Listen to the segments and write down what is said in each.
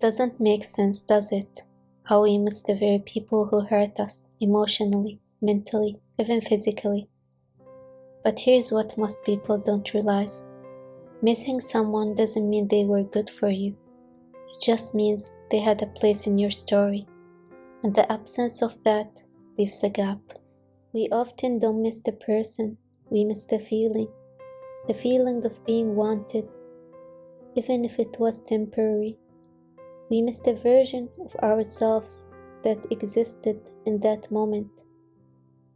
Doesn't make sense, does it? How we miss the very people who hurt us emotionally, mentally, even physically. But here's what most people don't realize. Missing someone doesn't mean they were good for you. It just means they had a place in your story. And the absence of that leaves a gap. We often don't miss the person, we miss the feeling of being wanted, even if it was temporary. We miss the version of ourselves that existed in that moment,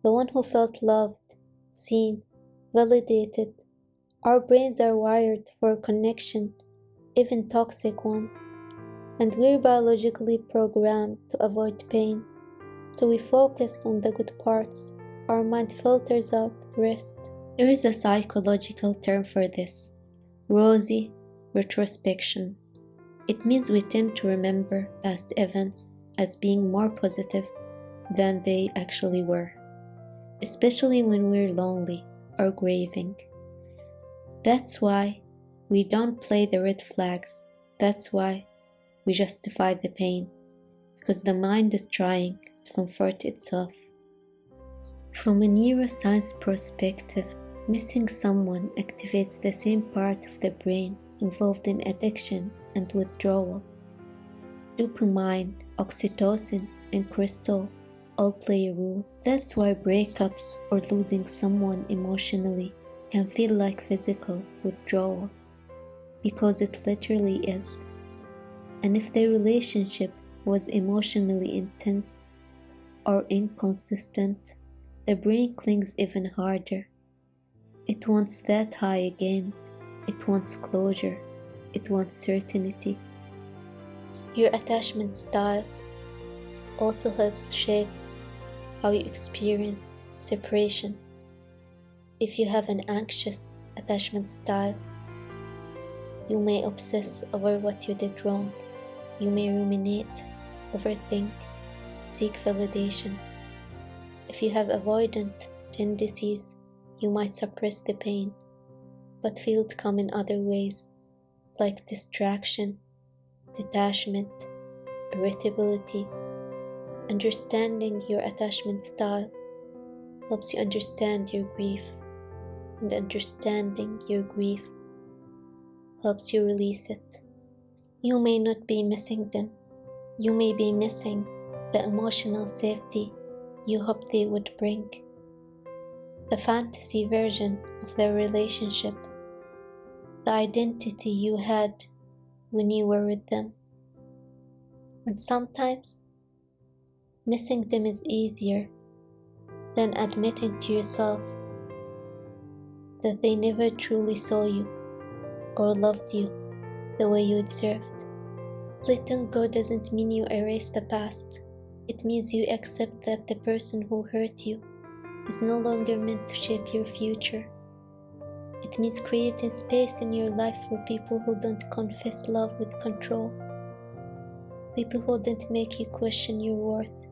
the one who felt loved, seen, validated. Our brains are wired for connection, even toxic ones, and we're biologically programmed to avoid pain, so we focus on the good parts. Our mind filters out the rest. There is a psychological term for this: rosy retrospection. It means we tend to remember past events as being more positive than they actually were, especially when we're lonely or grieving. That's why we don't play the red flags. That's why we justify the pain, because the mind is trying to comfort itself. From a neuroscience perspective, missing someone activates the same part of the brain involved in addiction and withdrawal. Dopamine, oxytocin, and cortisol all play a role. That's why breakups or losing someone emotionally can feel like physical withdrawal, because it literally is. And if the relationship was emotionally intense or inconsistent, the brain clings even harder. It wants that high again. It wants closure. It wants certainty. Your attachment style also helps shapes how you experience separation. If you have an anxious attachment style, you may obsess over what you did wrong. You may ruminate, overthink, seek validation. If you have avoidant tendencies, you might suppress the pain, but feel it come in other ways, like distraction, detachment, irritability. Understanding your attachment style helps you understand your grief, and understanding your grief helps you release it. You may not be missing them. You may be missing the emotional safety you hoped they would bring, the fantasy version of their relationship, the identity you had when you were with them. And sometimes, missing them is easier than admitting to yourself that they never truly saw you or loved you the way you deserved. Letting go doesn't mean you erase the past. It means you accept that the person who hurt you is no longer meant to shape your future. It means creating space in your life for people who don't confess love with control, people who don't make you question your worth,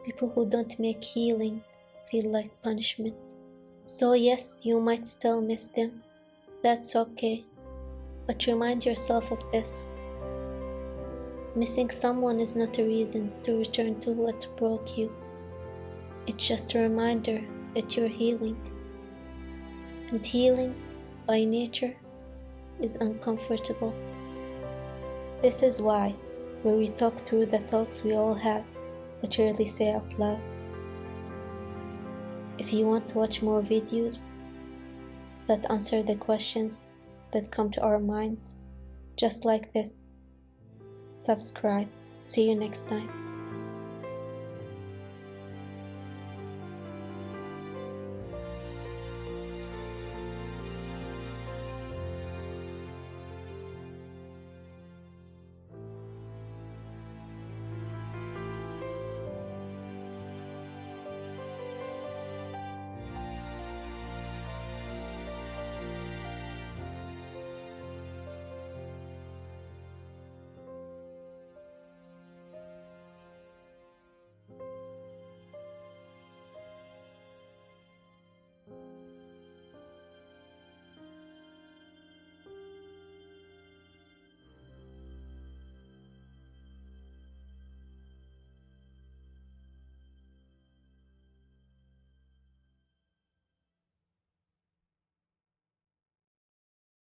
people who don't make healing feel like punishment. So yes, you might still miss them. That's okay. But remind yourself of this. Missing someone is not a reason to return to what broke you. It's just a reminder that you're healing. And healing, by nature, is uncomfortable. This is why, where we talk through the thoughts we all have, but rarely say out loud. If you want to watch more videos that answer the questions that come to our minds, just like this, subscribe. See you next time.